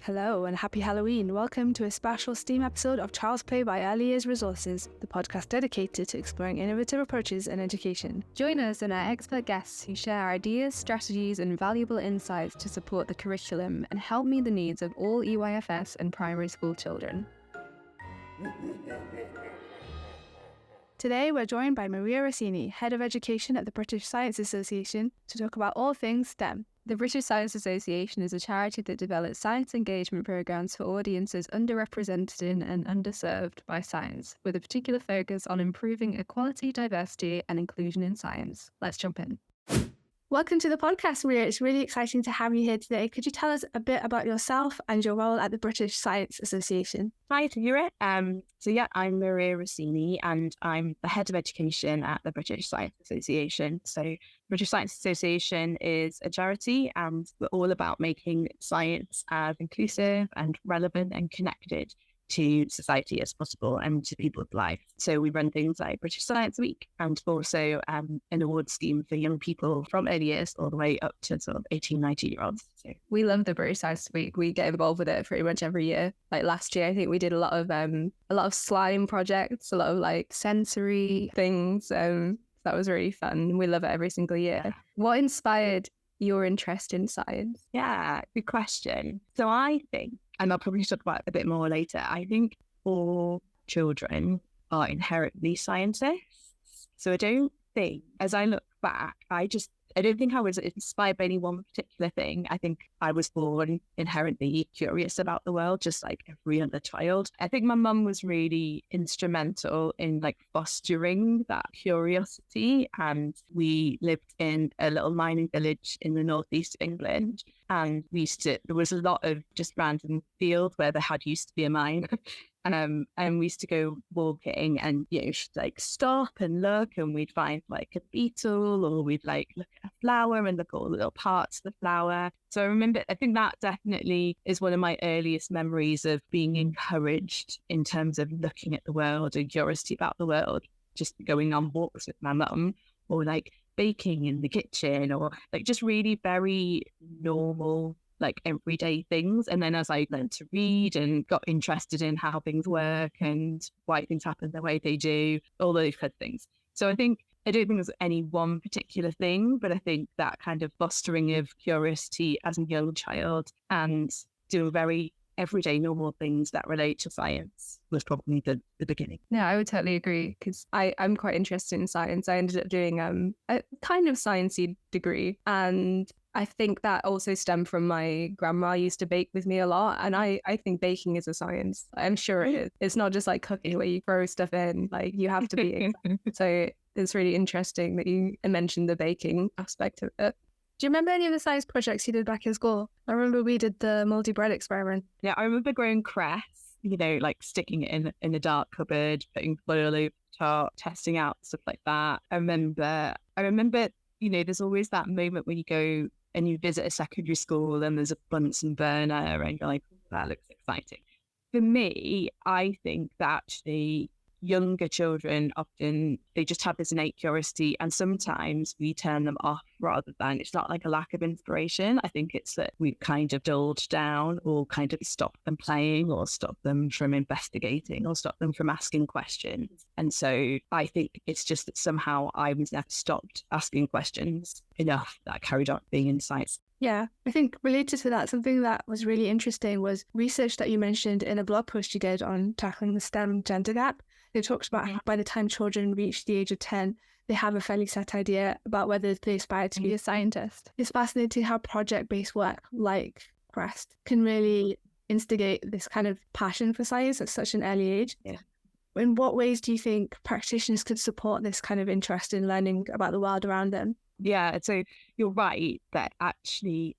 Hello and happy Halloween. Welcome to a special STEAM episode of Child's Play by Early Years Resources, the podcast dedicated to exploring innovative approaches in education. Join us and our expert guests who share ideas, strategies and valuable insights to support the curriculum and help meet the needs of all EYFS and primary school children. Today we're joined by Maria Rossini, Head of Education at the British Science Association, to talk about all things STEM. The British Science Association is a charity that develops science engagement programs for audiences underrepresented in and underserved by science, with a particular focus on improving equality, diversity and inclusion in science. Let's jump in. Welcome to the podcast, Maria. It's really exciting to have you here today. Could you tell us a bit about yourself and your role at the British Science Association? Hi, Tahira. I'm Maria Rossini and I'm the Head of Education at the British Science Association. So British Science Association is a charity and we're all about making science as inclusive and relevant and connected to society as possible and to people's lives. So we run things like British Science Week and also an award scheme for young people from early years all the way up to sort of 18, 19-year-olds. So we love the British Science Week. We get involved with it pretty much every year. Like last year, I think we did a lot of slime projects, a lot of like sensory things. That was really fun. We love it every single year. Yeah. What inspired your interest in science? Yeah, good question. So I think, and I'll probably talk about it a bit more later, I think all children are inherently scientists. So I don't think, as I look back, I don't think I was inspired by any one particular thing. I think I was born inherently curious about the world, just like every other child. I think my mum was really instrumental in like fostering that curiosity. And we lived in a little mining village in the northeast of England. And there was a lot of just random fields where there had used to be a mine. And we used to go walking and, she'd like stop and look and we'd find like a beetle or we'd like look at a flower and look at all the little parts of the flower. So I think that definitely is one of my earliest memories of being encouraged in terms of looking at the world and curiosity about the world, just going on walks with my mum or like baking in the kitchen or like just really very normal like everyday things. And then as I learned to read and got interested in how things work and why things happen the way they do, all those kind of things. So I don't think there's any one particular thing, but I think that kind of fostering of curiosity as a young child and doing very everyday normal things that relate to science was probably the beginning. Yeah, I would totally agree because I'm quite interested in science. I ended up doing a kind of sciencey degree, and I think that also stemmed from my grandma used to bake with me a lot, and I think baking is a science. I'm sure it is. It's not just like cooking where you throw stuff in, like you have to be exact. So it's really interesting that you mentioned the baking aspect of it. Do you remember any of the science projects you did back in school? I remember we did the moldy bread experiment. Yeah, I remember growing cress, like sticking it in a dark cupboard, putting foil over the top, testing out stuff like that. I remember, there's always that moment when you go and you visit a secondary school and there's a Bunsen burner and you're like, that looks exciting. For me, I think that actually younger children often, they just have this innate curiosity and sometimes we turn them off rather than, it's not like a lack of inspiration. I think it's that we've kind of dulled down or kind of stopped them playing or stopped them from investigating or stopped them from asking questions. And so I think it's just that somehow I was never stopped asking questions enough that I carried on being in science. Yeah, I think related to that, something that was really interesting was research that you mentioned in a blog post you did on tackling the STEM gender gap. It talks about how by the time children reach the age of 10, they have a fairly set idea about whether they aspire to be a scientist. It's fascinating how project-based work like Quest can really instigate this kind of passion for science at such an early age. Yeah. In what ways do you think practitioners could support this kind of interest in learning about the world around them? Yeah, so you're right that actually,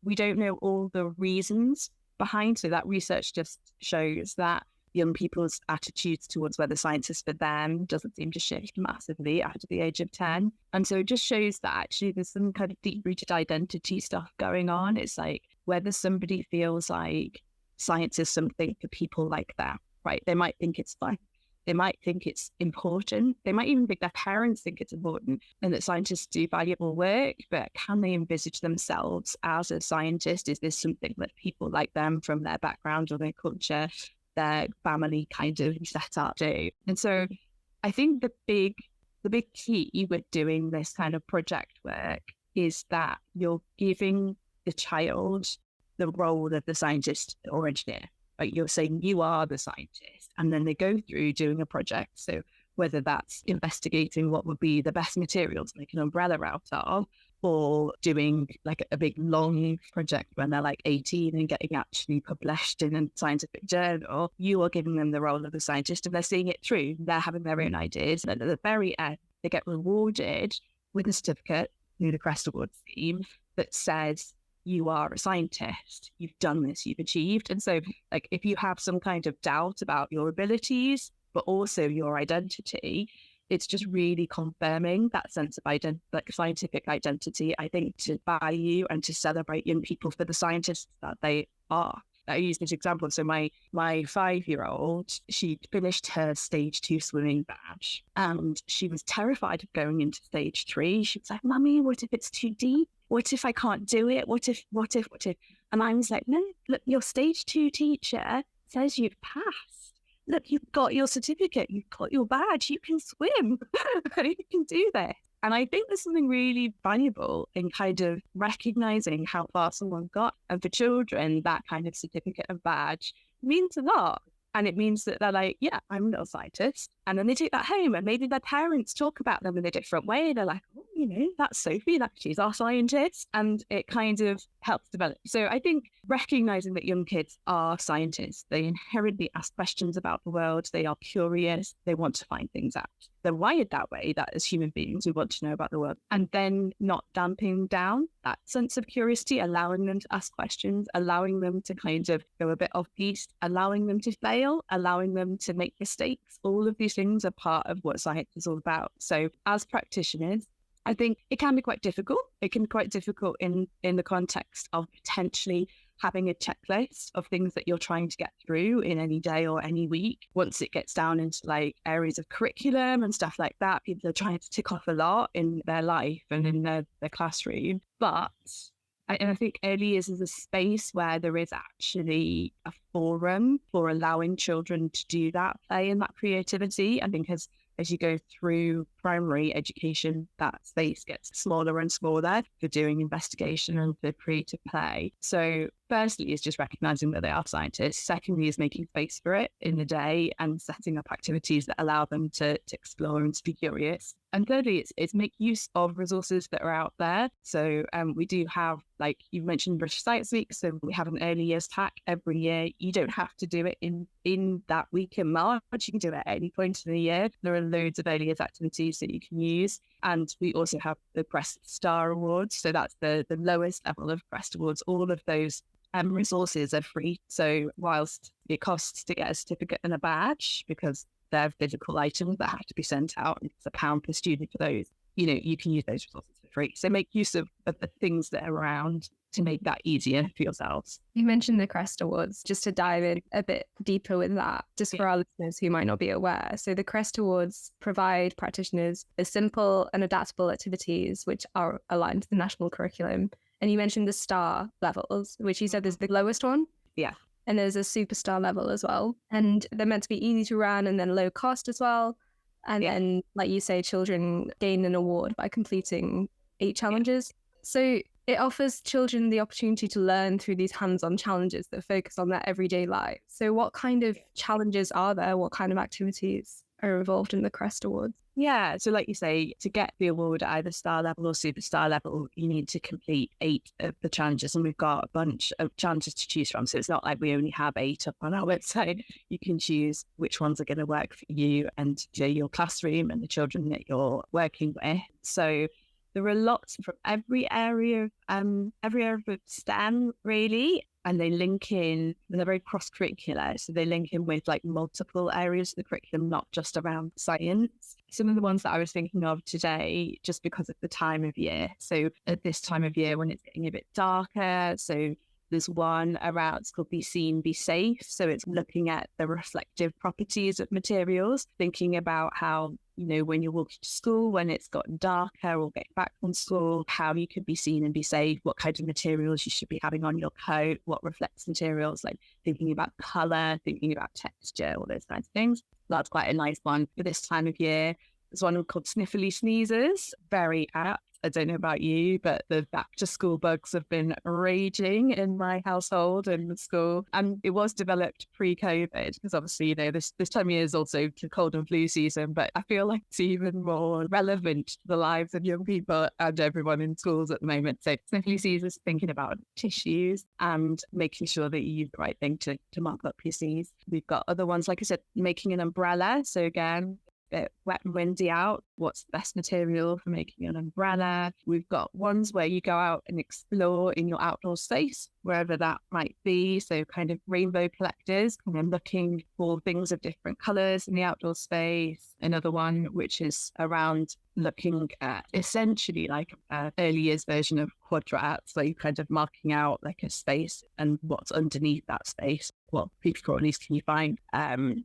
we don't know all the reasons behind, so that research just shows that young people's attitudes towards whether science is for them doesn't seem to shift massively after the age of 10. And so it just shows that actually there's some kind of deep-rooted identity stuff going on. It's like whether somebody feels like science is something for people like that, right? They might think it's fun. They might think it's important. They might even think their parents think it's important and that scientists do valuable work, but can they envisage themselves as a scientist? Is this something that people like them from their background or their culture, their family kind of set up do? And so I think the big key with doing this kind of project work is that you're giving the child the role of the scientist or engineer. Like you're saying you are the scientist, and then they go through doing a project. So whether that's investigating what would be the best material to make an umbrella out of, or doing like a big long project when they're like 18 and getting actually published in a scientific journal, you are giving them the role of the scientist and they're seeing it through. They're having their own ideas. And at the very end, they get rewarded with a certificate through the CREST Award scheme that says, you are a scientist, you've done this, you've achieved. And so like if you have some kind of doubt about your abilities, but also your identity, it's just really confirming that sense of like scientific identity, I think, to value and to celebrate young people for the scientists that they are. I use this example. So my 5-year-old, she finished her stage 2 swimming badge and she was terrified of going into stage 3. She was like, Mummy, what if it's too deep? What if I can't do it? What if? And I was like, no, look, your stage 2 teacher says you've passed. Look, you've got your certificate, you've got your badge, you can swim, you can do this. And I think there's something really valuable in kind of recognizing how far someone got. And for children, that kind of certificate and badge means a lot. And it means that they're like, yeah, I'm a little scientist. And then they take that home and maybe their parents talk about them in a different way. They're like, oh, that's Sophie, she's our scientist. And it kind of helps develop. So I think recognizing that young kids are scientists, they inherently ask questions about the world. They are curious. They want to find things out. They're wired that way, that as human beings, we want to know about the world. And then not damping down that sense of curiosity, allowing them to ask questions, allowing them to kind of go a bit off piste, allowing them to fail, allowing them to make mistakes. All of these things are part of what science is all about. So as practitioners, I think it can be quite difficult. It can be quite difficult in the context of potentially having a checklist of things that you're trying to get through in any day or any week. Once it gets down into like areas of curriculum and stuff like that, people are trying to tick off a lot in their life and in their classroom. But I think early years is a space where there is actually a forum for allowing children to do that play and that creativity. I think as you go through primary education, that space gets smaller and smaller for doing investigation and for creative play. So firstly is just recognizing that they are scientists. Secondly is making space for it in the day and setting up activities that allow them to explore and to be curious. And thirdly, it's make use of resources that are out there. So we do have, like you mentioned, British Science Week. So we have an early years tack every year. You don't have to do it in that week in March. You can do it at any point in the year. There are loads of early years activities that you can use. And we also have the CREST Star Awards. So that's the lowest level of CREST Awards. All of those resources are free. So whilst it costs to get a certificate and a badge because they're physical items that have to be sent out, it's £1 per student for those, you can use those resources for free. So make use of the things that are around to make that easier for yourselves. You mentioned the CREST Awards, just to dive in a bit deeper with that, just for our listeners who might not be aware. So the CREST Awards provide practitioners with simple and adaptable activities which are aligned to the national curriculum. And you mentioned the star levels, which you said is the lowest one. Yeah. And there's a superstar level as well. And they're meant to be easy to run and then low cost as well. And then, like you say, children gain an award by completing 8 challenges. So it offers children the opportunity to learn through these hands-on challenges that focus on their everyday life. So what kind of challenges are there? What kind of activities are involved in the CREST Awards? Yeah, so like you say, to get the award at either star level or superstar level, you need to complete 8 of the challenges, and we've got a bunch of challenges to choose from. So it's not like we only have 8 up on our website. You can choose which ones are going to work for you and your classroom and the children that you're working with. So there are lots from every area of STEM, really. And they link in, they're very cross-curricular. So they link in with like multiple areas of the curriculum, not just around science. Some of the ones that I was thinking of today, just because of the time of year. So at this time of year when it's getting a bit darker, so There's one around, it's called Be Seen, Be Safe. So it's looking at the reflective properties of materials, thinking about how, when you're walking to school, when it's gotten darker or getting back from school, how you could be seen and be safe, what kind of materials you should be having on your coat, what reflects materials, like thinking about colour, thinking about texture, all those kinds of things. That's quite a nice one for this time of year. There's one called Sniffly Sneezes, very apt. I don't know about you, but the back to school bugs have been raging in my household and the school. And it was developed pre-COVID because obviously, this time of year is also the cold and flu season, but I feel like it's even more relevant to the lives of young people and everyone in schools at the moment. So Sniffly Sneezes, thinking about tissues and making sure that you use the right thing to mop up your sneeze. We've got other ones, like I said, making an umbrella. So again, bit wet and windy out, what's the best material for making an umbrella. We've got ones where you go out and explore in your outdoor space, wherever that might be. So kind of rainbow collectors, kind of looking for things of different colours in the outdoor space. Another one which is around looking at essentially like an early years version of quadrats, where you're kind of marking out like a space and what's underneath that space, what people or at least can you find.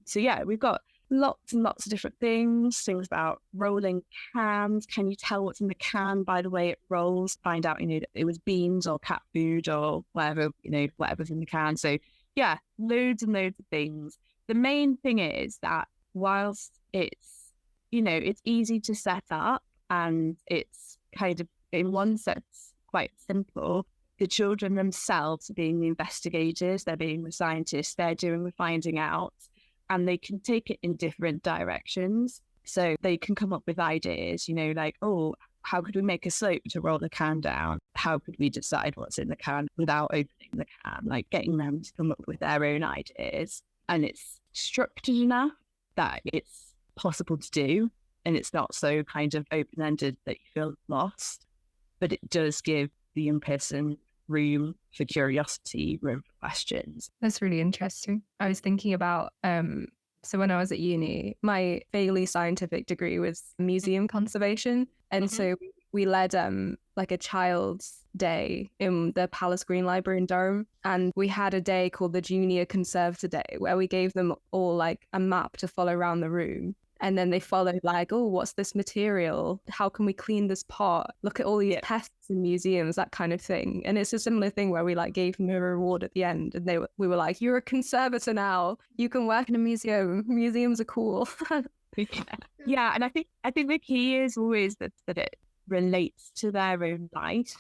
So yeah, we've got lots and lots of different things about rolling cans. Can you tell what's in the can by the way it rolls? Find out, it was beans or cat food or whatever, whatever's in the can. So yeah, loads and loads of things. The main thing is that whilst it's, it's easy to set up and it's kind of in one sense quite simple, the children themselves are being the investigators, they're being the scientists, they're doing the finding out. And they can take it in different directions. So they can come up with ideas, like, oh, how could we make a slope to roll the can down? How could we decide what's in the can without opening the can? Like getting them to come up with their own ideas. And it's structured enough that it's possible to do. And it's not so kind of open-ended that you feel lost. But it does give the young person room for curiosity, room for questions. That's really interesting. I was thinking about, so when I was at uni, my fairly scientific degree was museum conservation. And so we led like a child's day in the Palace Green Library in Durham. And we had a day called the Junior Conservator Day, where we gave them all like a map to follow around the room. And then they followed like, oh, what's this material? How can we clean this pot? Look at all the tests in museums, that kind of thing. And it's a similar thing where we like gave them a reward at the end. And we were like, you're a conservator now. You can work in a museum. Museums are cool. Yeah. And I think the key is always that it relates to their own life,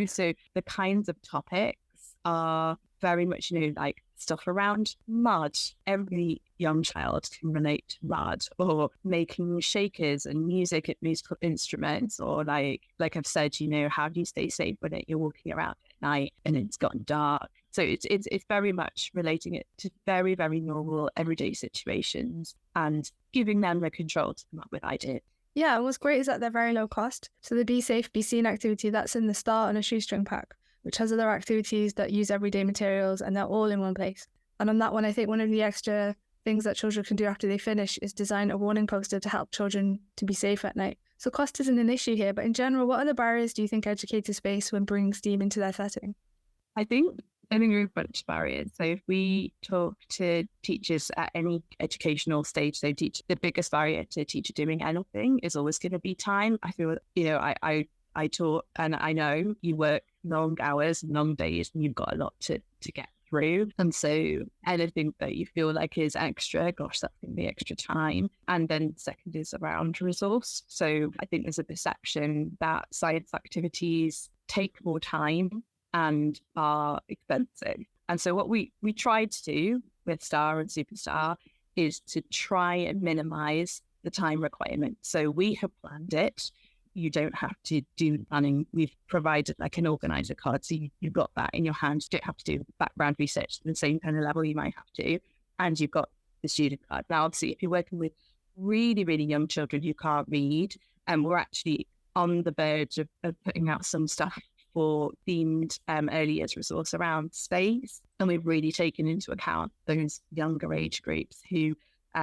so the kinds of topics are very much, like stuff around mud. Every young child can relate to mud, or making shakers and music at musical instruments, or like I've said, how do you stay safe when you're walking around at night and it's gotten dark? So it's very much relating it to very, very normal everyday situations and giving them the control to come up with ideas. Yeah, and what's great is that they're very low cost. So the Be Safe, Be Seen activity, that's in the start on a shoestring pack, which has other activities that use everyday materials, and they're all in one place. And on that one, I think one of the extra things that children can do after they finish is design a warning poster to help children to be safe at night. So cost isn't an issue here, but in general, what other barriers do you think educators face when bringing STEAM into their setting? I think there are a bunch of barriers. So if we talk to teachers at any educational stage, so the biggest barrier to a teacher doing anything is always going to be time. I feel, I taught, and I know you work long hours, long days, and you've got a lot to get through. And so anything that you feel like is extra, gosh, that's going to be extra time. And then second is around resource. So I think there's a perception that science activities take more time and are expensive. And so what we tried to do with Star and Superstar is to try and minimize the time requirement. So we have planned it. You don't have to do planning. We've provided like an organizer card. So you've got that in your hand. You don't have to do background research to the same kind of level you might have to. And you've got the student card. Now, obviously, if you're working with really, really young children who can't read, and we're actually on the verge of putting out some stuff for themed early years resource around space. And we've really taken into account those younger age groups who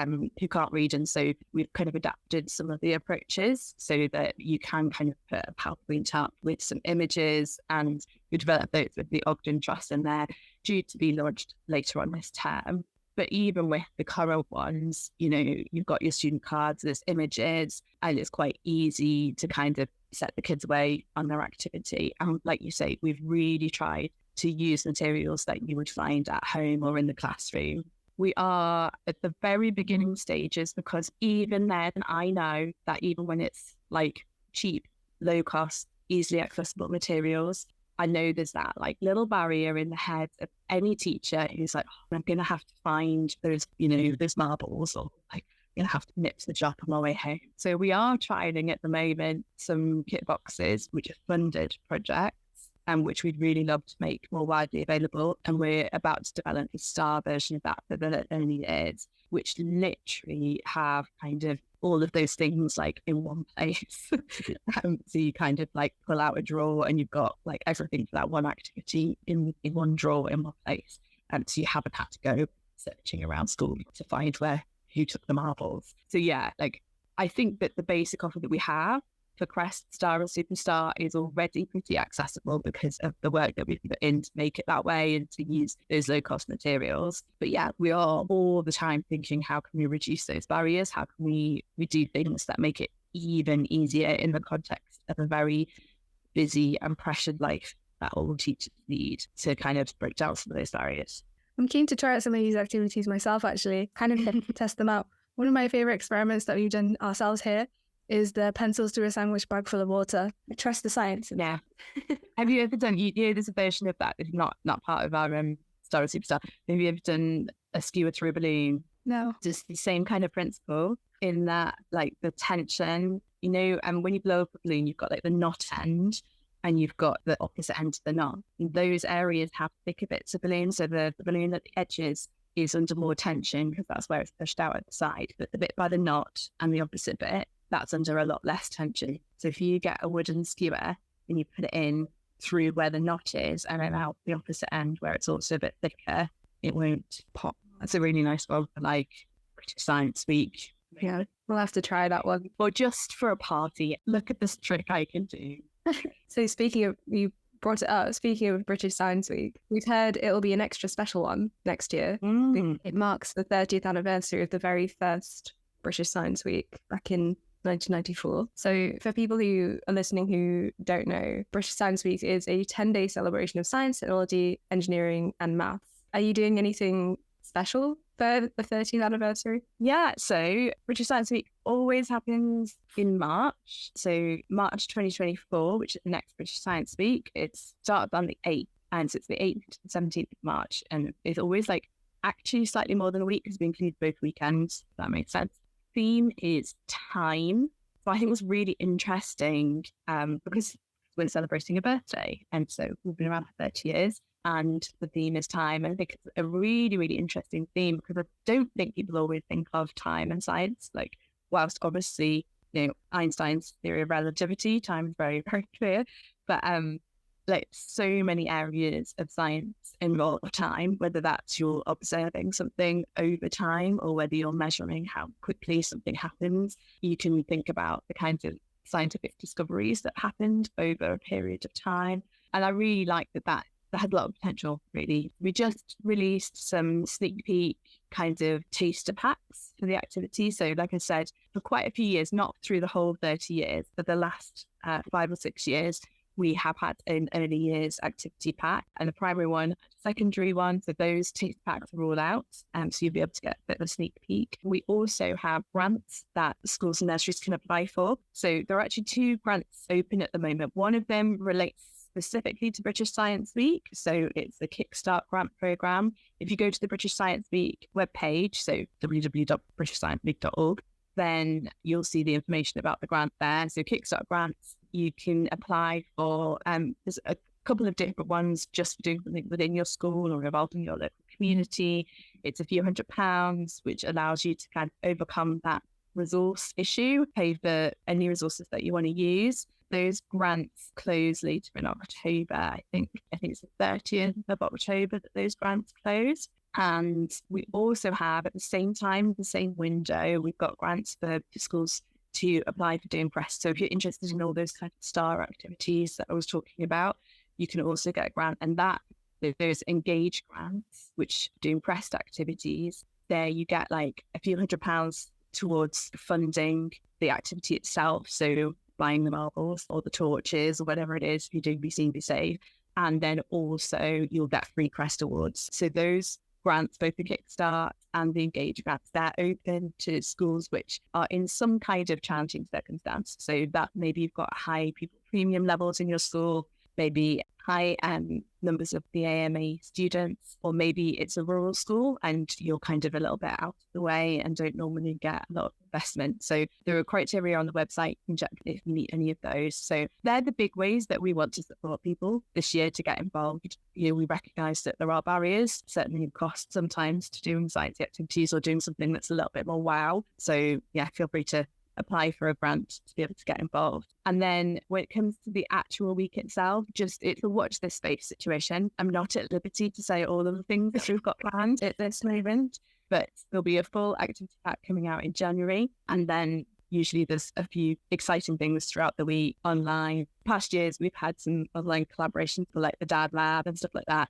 who can't read. And so we've kind of adapted some of the approaches so that you can kind of put a PowerPoint up with some images, and we developed those with the Ogden Trust, and they're due to be launched later on this term. But even with the current ones, you know, you've got your student cards, there's images, and it's quite easy to kind of set the kids away on their activity. And like you say, we've really tried to use materials that you would find at home or in the classroom. We are at the very beginning stages, because even then I know that even when it's like cheap, low cost, easily accessible materials, I know there's that like little barrier in the head of any teacher who's like, oh, I'm going to have to find those, you know, those marbles, or like I'm going to have to nip to the shop on my way home. So we are trialing at the moment some kit boxes, which are funded projects, and which we'd really love to make more widely available. And we're about to develop a star version of that for the early years, which literally have kind of all of those things like in one place. So you kind of like pull out a drawer and you've got like everything for that one activity in one drawer in one place. And so you haven't had to go searching around school to find who took the marbles. So yeah, like I think that the basic offer that we have for Crest, Star and Superstar is already pretty accessible because of the work that we've put in to make it that way and to use those low-cost materials. But yeah, we are all the time thinking, how can we reduce those barriers? How can we do things that make it even easier in the context of a very busy and pressured life that all teachers need to kind of break down some of those barriers? I'm keen to try out some of these activities myself, actually, kind of test them out. One of my favourite experiments that we've done ourselves here is the pencils through a sandwich bag full of water. I trust the science. Yeah. Have you ever done, you know, there's a version of that that's not part of our Star or Superstar. Have you ever done a skewer through a balloon? No. Just the same kind of principle in that, like the tension, you know, and when you blow up a balloon, you've got like the knot end and you've got the opposite end to the knot. And those areas have thicker bits of balloon. So the balloon at the edges is under more tension because that's where it's pushed out at the side. But the bit by the knot and the opposite bit, that's under a lot less tension. So if you get a wooden skewer and you put it in through where the knot is and then out the opposite end where it's also a bit thicker, it won't pop. That's a really nice one for like British Science Week. Yeah, we'll have to try that one. Or just for a party, look at this trick I can do. So speaking of, you brought it up, speaking of British Science Week, we've heard it'll be an extra special one next year. It marks the 30th anniversary of the very first British Science Week back in 1994. So for people who are listening who don't know, British Science Week is a 10-day celebration of science, technology, engineering and maths. Are you doing anything special for the 30th anniversary? Yeah, so British Science Week always happens in March. So March 2024, which is the next British Science Week, it starts on the 8th, and so it's the 8th to the 17th of March. And it's always like actually slightly more than a week because we include both weekends, if that makes sense. Theme is time. So I think it was really interesting because we're celebrating a birthday. And so we've been around for 30 years and the theme is time. And I think it's a really, really interesting theme because I don't think people always think of time and science. Like, whilst obviously, you know, Einstein's theory of relativity, time is very, very clear. But like so many areas of science involve time, whether that's you're observing something over time or whether you're measuring how quickly something happens. You can think about the kinds of scientific discoveries that happened over a period of time. And I really like that has a lot of potential, really. We just released some sneak peek kinds of taster packs for the activity. So like I said, for quite a few years, not through the whole 30 years, but the last 5 or 6 years, we have had an early years activity pack and a primary one, secondary one. So those taste packs are all out. So you'll be able to get a bit of a sneak peek. We also have grants that schools and nurseries can apply for. So there are actually 2 grants open at the moment. One of them relates specifically to British Science Week. So it's the Kickstart Grant Programme. If you go to the British Science Week webpage, so www.britishscienceweek.org, then you'll see the information about the grant there. So Kickstart grants, you can apply for, there's a couple of different ones just for doing something within your school or involving your local community. It's a few £100s, which allows you to kind of overcome that resource issue, pay for any resources that you want to use. Those grants close later in October. I think it's the 30th of October that those grants close. And we also have, at the same time, the same window, we've got grants for schools to apply for doing press. So if you're interested in all those kind of STAR activities that I was talking about, you can also get a grant. And that there's engage grants, which doing pressed activities, there you get like a few £100 towards funding the activity itself. So buying the marbles or the torches or whatever it is, if you're doing Be Seen, Be Safe. And then also you'll get free Crest Awards. So those grants, both the Kickstart and the Engage grants, they're open to schools which are in some kind of challenging circumstance. So that maybe you've got high pupil premium levels in your school, maybe high numbers of the AMA students, or maybe it's a rural school and you're kind of a little bit out of the way and don't normally get a lot of investment. So there are criteria on the website. You can check if you meet any of those. So they're the big ways that we want to support people this year to get involved. You know, we recognise that there are barriers, certainly cost sometimes, to doing science activities or doing something that's a little bit more wow. So yeah, feel free to apply for a grant to be able to get involved. And then when it comes to the actual week itself, it's a watch this space situation. I'm not at liberty to say all of the things that we've got planned at this moment, but there'll be a full activity pack coming out in January. And then usually there's a few exciting things throughout the week online. Past years, we've had some online collaborations for like the Dad Lab and stuff like that.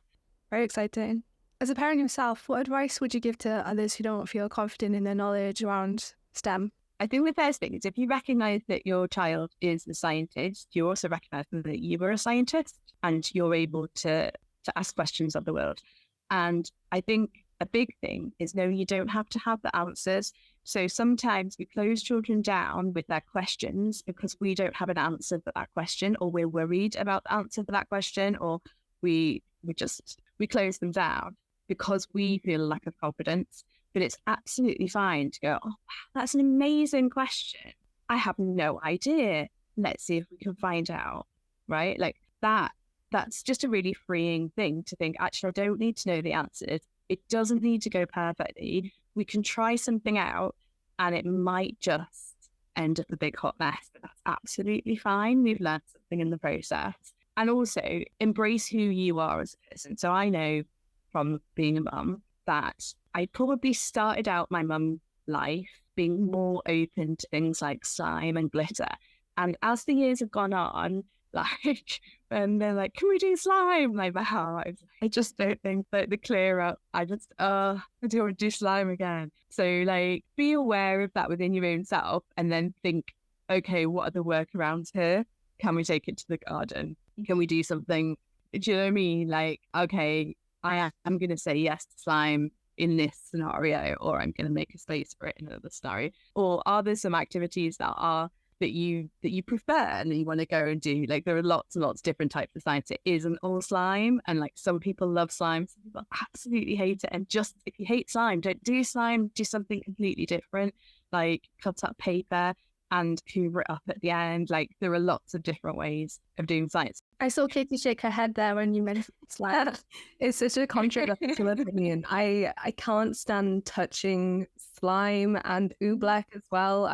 Very exciting. As a parent yourself, what advice would you give to others who don't feel confident in their knowledge around STEM? I think the first thing is if you recognise that your child is a scientist, you also recognise that you were a scientist and you're able to ask questions of the world. And I think a big thing is knowing you don't have to have the answers. So sometimes we close children down with their questions because we don't have an answer for that question, or we're worried about the answer for that question, or we close them down because we feel a lack of confidence. But it's absolutely fine to go, oh, wow, that's an amazing question. I have no idea. Let's see if we can find out, right? Like that's just a really freeing thing to think, actually, I don't need to know the answers. It doesn't need to go perfectly. We can try something out and it might just end up a big hot mess, but that's absolutely fine. We've learned something in the process. And also embrace who you are as a person. So I know from being a mum that I probably started out my mum life being more open to things like slime and glitter. And as the years have gone on, like, when they're like, can we do slime? Like, my heart, I just don't think that the clear up, I don't want to do slime again. So, like, be aware of that within your own self and then think, okay, what are the workarounds here? Can we take it to the garden? Can we do something? Do you know what I mean? Like, okay, I'm going to say yes to slime in this scenario, or I'm going to make a space for it in another scenario. Or are there some activities that you prefer and that you want to go and do? Like, there are lots and lots of different types of science. It isn't all slime, and like some people love slime, some people absolutely hate it. And just if you hate slime, don't do slime. Do something completely different, like cut up paper and hoover it up at the end. Like, there are lots of different ways of doing science. I saw Katie shake her head there when you mentioned slime. It's such a controversial opinion. I can't stand touching slime and oobleck as well.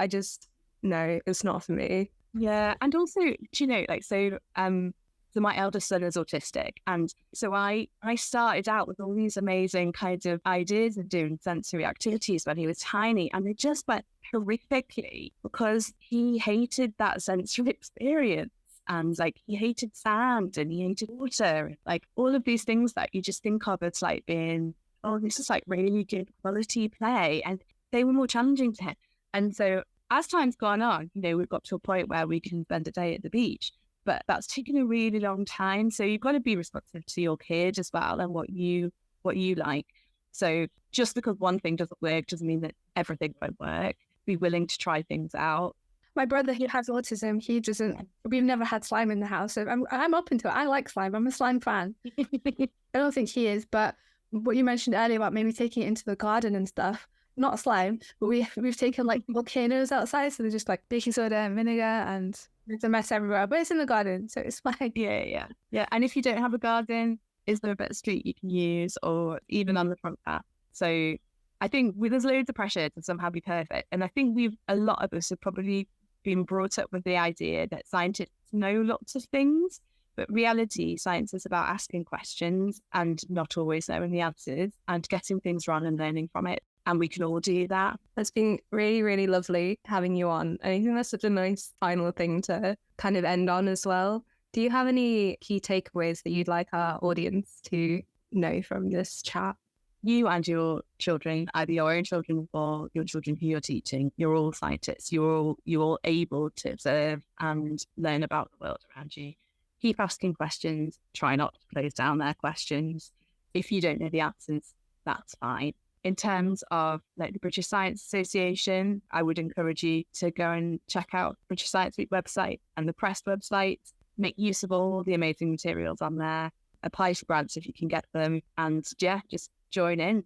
No, it's not for me. Yeah, and also, do you know, like, so my eldest son is autistic, and so I started out with all these amazing kinds of ideas of doing sensory activities when he was tiny, and they just went horrifically because he hated that sensory experience. And like, he hated sand and he hated water, like all of these things that you just think of as like being, oh, this is like really good quality play, and they were more challenging to him. And so as time's gone on, you know, we've got to a point where we can spend a day at the beach, but that's taken a really long time. So you've got to be responsive to your kid as well and what you like. So just because one thing doesn't work doesn't mean that everything won't work. Be willing to try things out. My brother, he has autism. He doesn't. We've never had slime in the house. So I'm open to it. I like slime. I'm a slime fan. I don't think he is, but what you mentioned earlier about maybe taking it into the garden and stuff. Not slime, but we've taken like volcanoes outside, so they're just like baking soda and vinegar, and there's a mess everywhere. But it's in the garden, so it's fine. Yeah. And if you don't have a garden, is there a bit of street you can use, or even on the front path? So I think there's loads of pressure to somehow be perfect, and I think a lot of us have probably been brought up with the idea that scientists know lots of things, But reality, science is about asking questions and not always knowing the answers and getting things wrong and learning from it. And we can all do that. It's been really, really lovely having you on. And I think that's such a nice final thing to kind of end on as well. Do you have any key takeaways that you'd like our audience to know from this chat? You and your children, either your own children or your children who you're teaching, you're all scientists. You're all able to observe and learn about the world around you. Keep asking questions. Try not to close down their questions. If you don't know the answers, that's fine. In terms of like the British Science Association, I would encourage you to go and check out British Science Week website and the Press website. Make use of all the amazing materials on there. Apply for grants if you can get them. And yeah, just join in.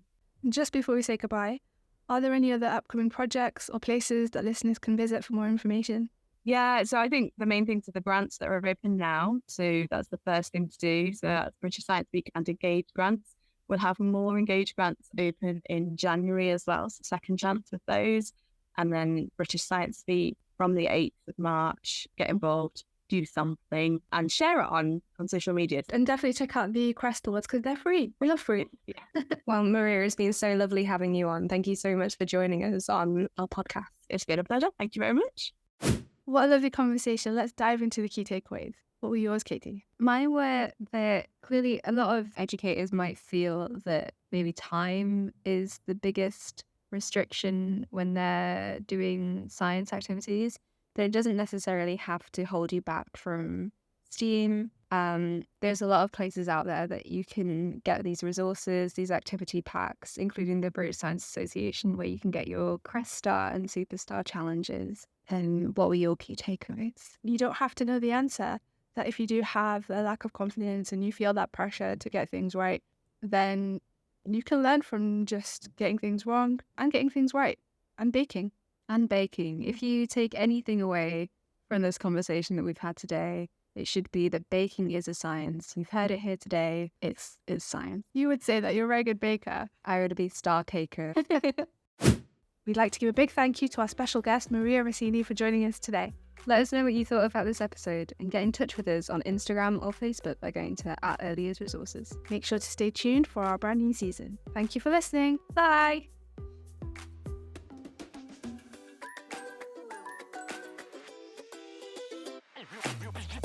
Just before we say goodbye, are there any other upcoming projects or places that listeners can visit for more information? Yeah, so I think the main things are the grants that are open now. So that's the first thing to do. So that's British Science Week and Engage grants. We'll have more Engage grants open in January as well. So second chance with those. And then British Science Week from the 8th of March. Get involved, do something and share it on social media. And definitely check out the Crest Awards because they're free. We love free. Yeah. Well, Maria, it's been so lovely having you on. Thank you so much for joining us on our podcast. It's been a pleasure. Thank you very much. What a lovely conversation. Let's dive into the key takeaways. What were yours, Katie? Mine were that clearly a lot of educators might feel that maybe time is the biggest restriction when they're doing science activities, that it doesn't necessarily have to hold you back from STEAM. There's a lot of places out there that you can get these resources, these activity packs, including the British Science Association, where you can get your Crest Star and Superstar challenges. And what were your key takeaways? You don't have to know the answer. That if you do have a lack of confidence and you feel that pressure to get things right, then you can learn from just getting things wrong and getting things right and baking. And baking. If you take anything away from this conversation that we've had today, it should be that baking is a science. You've heard it here today. It's science. You would say that you're a very good baker. I would be star caker. We'd like to give a big thank you to our special guest, Maria Rossini, for joining us today. Let us know what you thought about this episode and get in touch with us on Instagram or Facebook by going to @earlyearsresources. Make sure to stay tuned for our brand new season. Thank you for listening. Bye. You